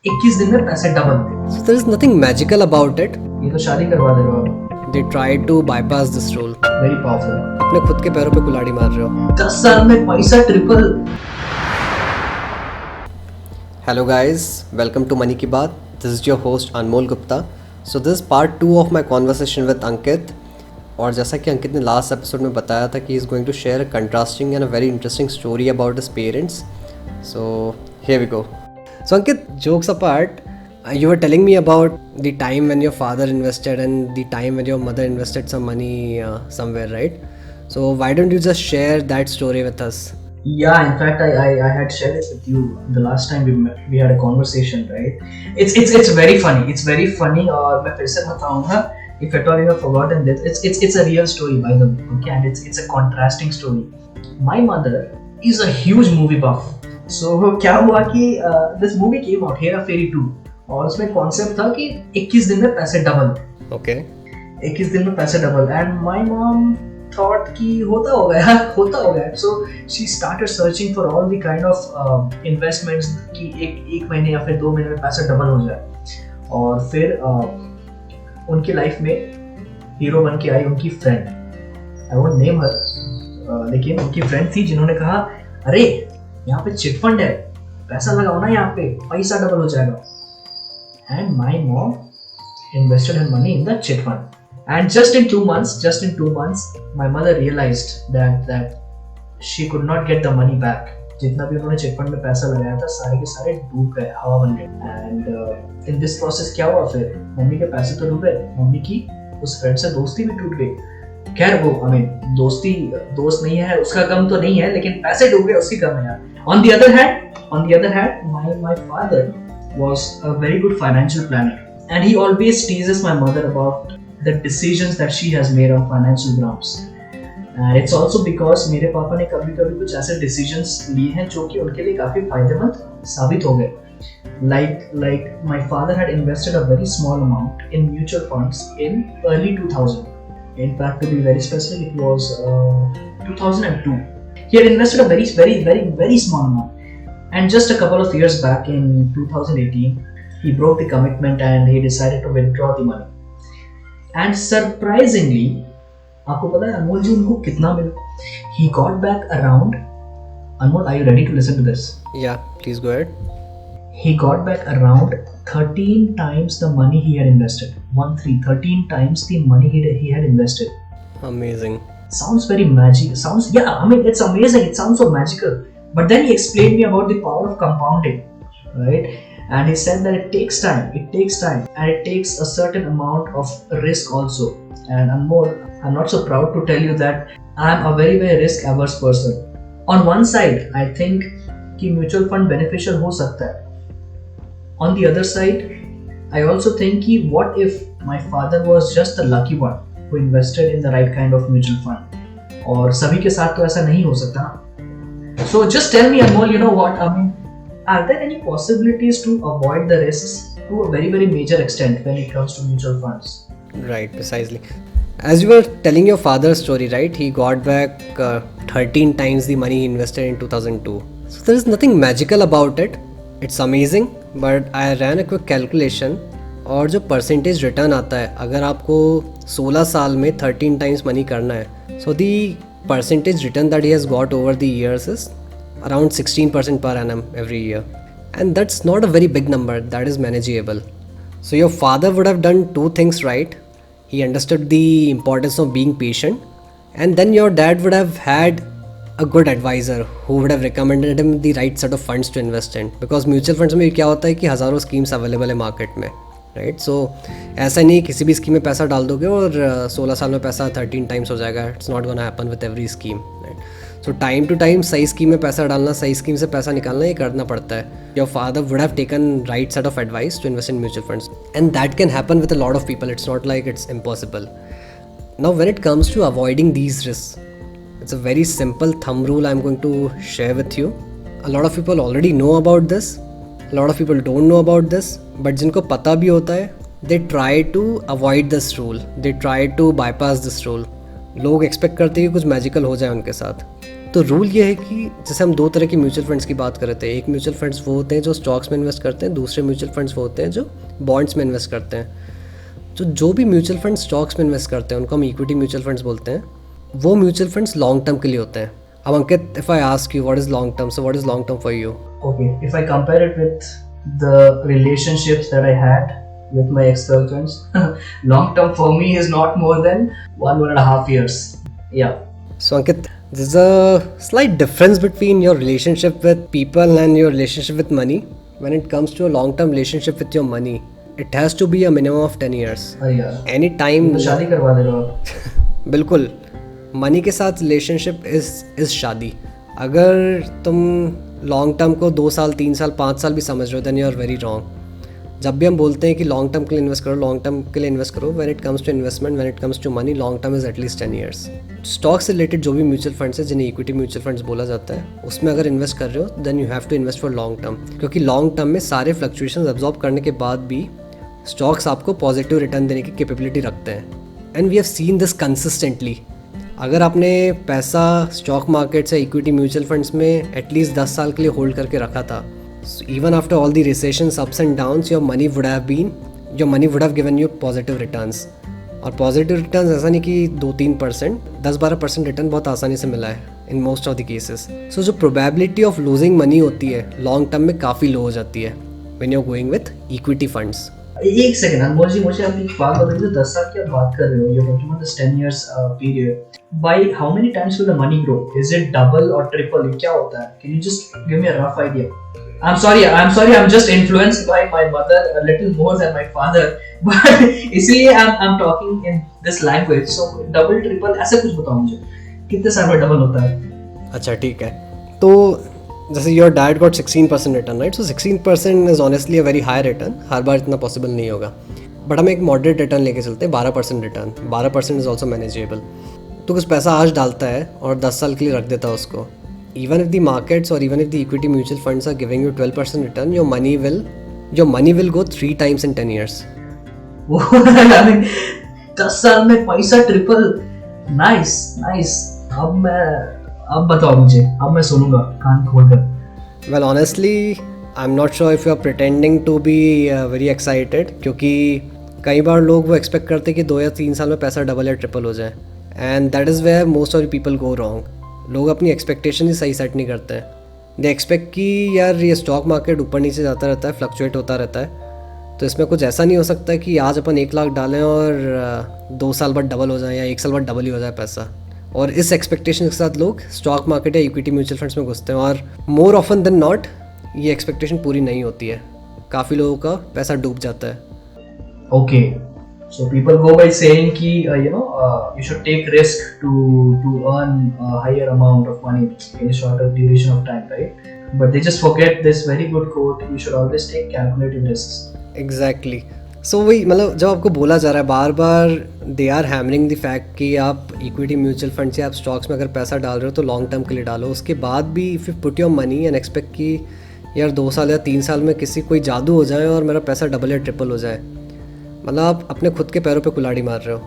21 दिन में पैसे डबल थे। So there is nothing magical about it. ये तो शादी करवा दे रहे हो। They tried to bypass this rule. Very powerful. अपने खुद के पैरों पे कुल्हाड़ी मार रहे हो। 10 साल में पैसा triple. Hello guys, welcome to Money की बात. This is your host Anmol Gupta. So this is part 2 of my conversation with Ankit. और जैसा कि अंकित ने लास्ट एपिसोड में बताया था कि he is going to share a contrasting and a very interesting story about his parents. So here we go. So Ankit, jokes apart, you were telling me about the time when your father invested and the time when your mother invested some money somewhere, right? So why don't you just share that story with us? Yeah, in fact, I had shared it with you the last time we met. We had a conversation, right? It's very funny. It's very funny. और मैं फिर से बताऊँगा. If at all you have forgotten this, it's a real story by the way. Okay, and it's a contrasting story. My mother is a huge movie buff. So क्या हुआ कि this movie came out, Hera Fairy 2, और उसमें concept था कि 21 दिन में पैसे डबल. Okay. 21 दिन में पैसे double. And my mom thought कि होता होगा. So she started searching for all the kind of investments कि एक महीने या फिर 2 महीने में पैसा डबल हो जाए. और फिर उनकी लाइफ में हीरो बन के आई उनकी फ्रेंड. आई वोंट नेम हर, लेकिन उनकी फ्रेंड थी जिन्होंने कहा अरे यहाँ पे चिट फंड है, पैसा लगाओ ना, यहाँ पे पैसा डबल हो जाएगा. And my mom invested her money in the chit fund. And just in 2 months, my mother realized that she could not get the money back. जितना भी उन्होंने चिट फंड में पैसा लगाया था सारे के सारे डूब गए, हवा बन गए. एंड इन दिस प्रोसेस क्या हुआ, फिर मम्मी के पैसे तो डूबे, मम्मी की उस फ्रेंड से दोस्ती भी टूट गई. खैर वो दोस्त नहीं है, उसका गम तो नहीं है, लेकिन पैसे डूब गए, उसकी गम है यार. On the other hand, my father was a very good financial planner. And he always teases my mother about the decisions that she has made on financial grounds. And it's also because मेरे पापा ने कभी-कभी कुछ ऐसे decisions लिए हैं जो कि उनके लिए काफी फायदेमंद साबित हो गए. Like my father had invested a very small amount in mutual funds in early 2000. In fact, to be very specific, it was 2002. He had invested a very small amount. And just a couple of years back in 2018, he broke the commitment and he decided to withdraw the money. And surprisingly, आपको पता है अनमोल जी उनको कितना मिला? He got back around. Anmol, are you ready to listen to this? Yeah, please go ahead. He got back around 13 times the money he had invested. 13 times the money he had invested. Amazing. Sounds very magic. It's amazing. It sounds so magical. But then he explained me about the power of compounding, right? And he said that it takes time, and it takes a certain amount of risk also. And I'm not so proud to tell you that I'm a very risk averse person. On one side, I think कि mutual fund beneficial हो सकता है. On the other side, I also think कि what if my father was just the lucky one who invested in the right kind of mutual fund? और सभी के साथ तो ऐसा नहीं हो सकता. So just tell me, Anmol, you know what? I mean, are there any possibilities to avoid the risks to a very major extent when it comes to mutual funds? Right, precisely. As you were telling your father's story, right? He got back 13 times the money he invested in 2002. So there is nothing magical about it. It's amazing, but I ran a quick calculation. और जो percentage return आता है, अगर आपको 16 साल में 13 times money करना है, so the percentage return that he has got over the years is around 16% per annum every year. And that's not a very big number, that is manageable. So your father would have done 2 things right. He understood the importance of being patient, and then your dad would have had a good advisor who would have recommended him the right set of funds to invest in. Because mutual funds में क्या होता है कि हज़ारों schemes available है market में, right. सो ऐसा नहीं किसी भी स्कीम में पैसा डाल दोगे और 16 साल में पैसा 13 टाइम्स हो जाएगा. It's not gonna happen with every scheme, right. So time to time सही स्कीम में पैसा डालना, सही स्कीम से पैसा निकालना, ये करना पड़ता है. Your father would have taken right set of advice to invest in mutual funds, and that can happen with a lot of people. It's not like it's impossible. Now when it comes to avoiding these risk, it's a very simple thumb rule I'm going to share with you. A lot of people already know about this, a lot of people don't know about this, but जिनको पता भी होता है, they try to avoid this rule, they try to bypass this rule. लोग expect करते हैं कि कुछ मैजिकल हो जाए उनके साथ. तो रूल ये है कि जैसे हम दो तरह के म्यूचुअल फंड्स की बात कर रहे थे, एक म्यूचुअल फंड्स वो होते हैं जो स्टॉक्स में इन्वेस्ट करते हैं, दूसरे म्यूचुअल फंड्स वो होते हैं जो बॉन्ड्स में इन्वेस्ट करते हैं। तो जो भी म्यूचुअल फंड स्टॉक्स में इन्वेस्ट करते हैं उनको हम इक्विटी म्यूचुअल फंड्स बोलते हैं। वो म्यूचुअल फंड्स लॉन्ग टर्म के लिए होते हैं। अब Ankit, if I ask you what is long term, so what is long term for you? Okay, if I compare it with the relationships that I had with my ex-girlfriends, long term for me is not more than 1.5 years. Yeah. So Ankit, there's a slight difference between your relationship with people and your relationship with money. When it comes to a long-term relationship with your money, it has to be a minimum of 10 years. Yeah. Any time. तो शादी करवा दे रहे हो आप। बिल्कुल, money के साथ relationship is शादी। अगर तुम लॉन्ग टर्म को 2 साल 3 साल 5 साल भी समझ रहे हो then you are very wrong. जब भी हम बोलते हैं कि लॉन्ग टर्म के लिए इन्वेस्ट करो, लॉन्ग टर्म के लिए इन्वेस्ट करो, when it comes to investment, when it comes to money, long term is at least 10 years. Stock से रिलेटेड जो भी म्यूचुअल फंड्स है जिन्हें इक्विटी म्यूचुअल फंड्स बोला जाता है, उसमें अगर इन्वेस्ट कर रहे हो then you have to invest for long term, क्योंकि लॉन्ग टर्म में सारे फ्लक्चुएशंस एब्जॉर्ब करने के बाद भी स्टॉक्स आपको पॉजिटिव रिटर्न देने की कैपेबिलिटी रखते हैं। And we have seen this consistently. अगर आपने पैसा स्टॉक मार्केट से इक्विटी म्यूचुअल फंड्स में एटलीस्ट 10 साल के लिए होल्ड करके रखा था, even after all the recessions, ups and downs, your money would have given you positive returns. और पॉजिटिव रिटर्न्स ऐसा नहीं कि 2-3%, 10-12% रिटर्न बहुत आसानी से मिला है in most of the cases. So जो प्रोबेबिलिटी ऑफ लूजिंग मनी होती है लॉन्ग टर्म में काफ़ी लो हो जाती है when you are going with equity funds. एक सेकंड अनमोल जी, मुझे आप एक बात बताइए, जो 10 साल की आप बात कर रहे हो, you're talking about this 10 years period. By how many times will the money grow? Is it double or triple? क्या होता है? Can you just give me a rough idea? I'm sorry, I'm just influenced by my mother a little more than my father, but इसीलिए I'm talking in this language. So double, triple, ऐसे कुछ बताओ मुझे, कितने साल में double होता है? अच्छा ठीक है, तो जैसे your dad got 16% return, right? So 16% is honestly a very high return. हर बार इतना पॉसिबल नहीं होगा, बट हम एक मॉडरेट रिटर्न लेके चलते हैं, 12% रिटर्न। 12% is also manageable. तो कुछ पैसा आज डालता है और 10 साल के लिए रख देता है उसको। इवन इफ द मार्केट्स और even if the equity mutual funds are giving you 12% return, your money will go 3 times in 10 years. 10 साल में पैसा ट्रिपल, नाइस। अब बताओ मुझे, अब मैं सुनूंगा कान खोलकर। Well, honestly, I'm not sure if you are pretending to be very excited, क्योंकि कई बार लोग वो एक्सपेक्ट करते हैं कि 2 या 3 साल में पैसा डबल या ट्रिपल हो जाए, and that is where most of the people go wrong. लोग अपनी एक्सपेक्टेशन ही सही सेट नहीं करते हैं। दे एक्सपेक्ट कि यार ये स्टॉक मार्केट ऊपर नीचे जाता रहता है, फ्लक्चुएट होता रहता है, तो इसमें कुछ ऐसा नहीं हो सकता कि आज अपन 1 लाख डालें और 2 साल बाद डबल हो जाए या 1 साल बाद डबल ही हो जाए पैसा। और इस एक्सपेक्टेशन के साथ लोग स्टॉक मार्केट या इक्विटी म्यूचुअल फंड्स में घुसते हैं, और मोर ऑफन देन नॉट ये एक्सपेक्टेशन पूरी नहीं होती है। काफ़ी लोगों का पैसा डूब जाता है। Okay, so people go by saying कि you should take risk to earn a higher amount of money in a shorter duration of time, right? But they just forget this very good quote, you should always take calculated risks. Exactly. So वही, मतलब जब आपको बोला जा रहा है बार बार, they are hammering the fact कि आप इक्विटी म्यूचुअल फंड से आप स्टॉक्स में अगर पैसा डाल रहे हो तो लॉन्ग टर्म के लिए डालो। उसके बाद भी if you put your money and expect कि यार 2 साल या 3 साल में कोई जादू हो जाए और मेरा पैसा डबल या ट्रिपल हो जाए, मतलब आप अपने खुद के पैरों पे कुल्हाड़ी मार रहे हो,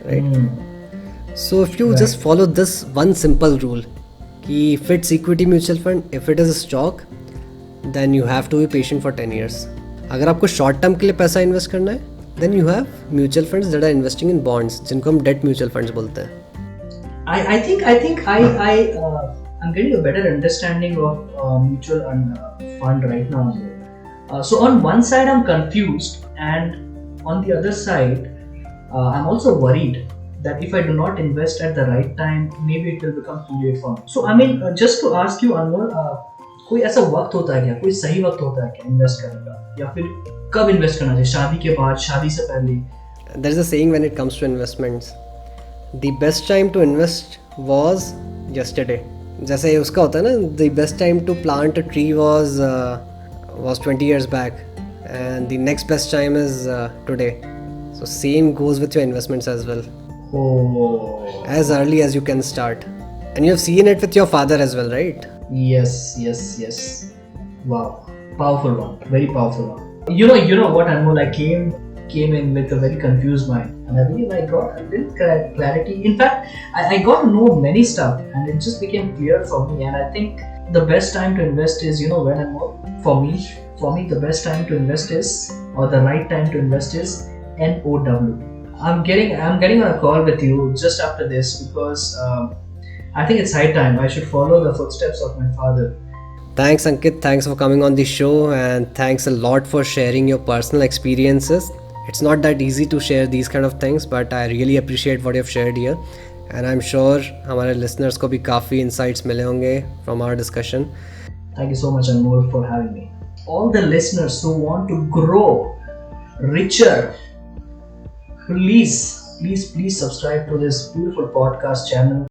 right? So if you just follow this one simple rule कि if it's equity mutual fund, if it is stock, then you have to be patient for 10 years. अगर आपको शॉर्ट टर्म के लिए पैसा इन्वेस्ट करना है then you have mutual funds that are investing in bonds, जिनको हम डेट म्यूचुअल फंड्स बोलते हैं। I think I'm getting a better understanding of mutual fund right now. So on one side I'm confused, and on the other side I'm also worried that if I do not invest at the right time, maybe it will become too late for me. So I mean, just to ask you, Anmol, कोई ऐसा वक्त होता है क्या, कोई सही वक्त होता है क्या इन्वेस्ट करने का, या फिर कब इन्वेस्ट करना चाहिए? शादी के बाद, शादी से पहले? There is a saying when it comes to investments, the best time to invest was yesterday. जैसे उसका होता है ना, the best time to plant a tree was 20 years back, and the next best time is today. So same goes with your investments as well. Oh. As early as you can start, and you have seen it with your father as well, right? Yes. Wow, powerful one, very powerful one. You know what, Anmol, I came came in with a very confused mind, and I believe I got a little clarity. In fact, I got to know many stuff, and it just became clear for me. And I think the best time to invest is, when and more. For me, the best time to invest is, or the right time to invest is NOW. I'm getting on a call with you just after this because I think it's high time I should follow the footsteps of my father. Thanks, Ankit. Thanks for coming on the show, and thanks a lot for sharing your personal experiences. It's not that easy to share these kind of things, but I really appreciate what you've shared here. And I'm sure हमारे listeners को भी काफ़ी insights मिले होंगे from our discussion. Thank you so much, Anmol, for having me. All the listeners who want to grow richer, please subscribe to this beautiful podcast channel.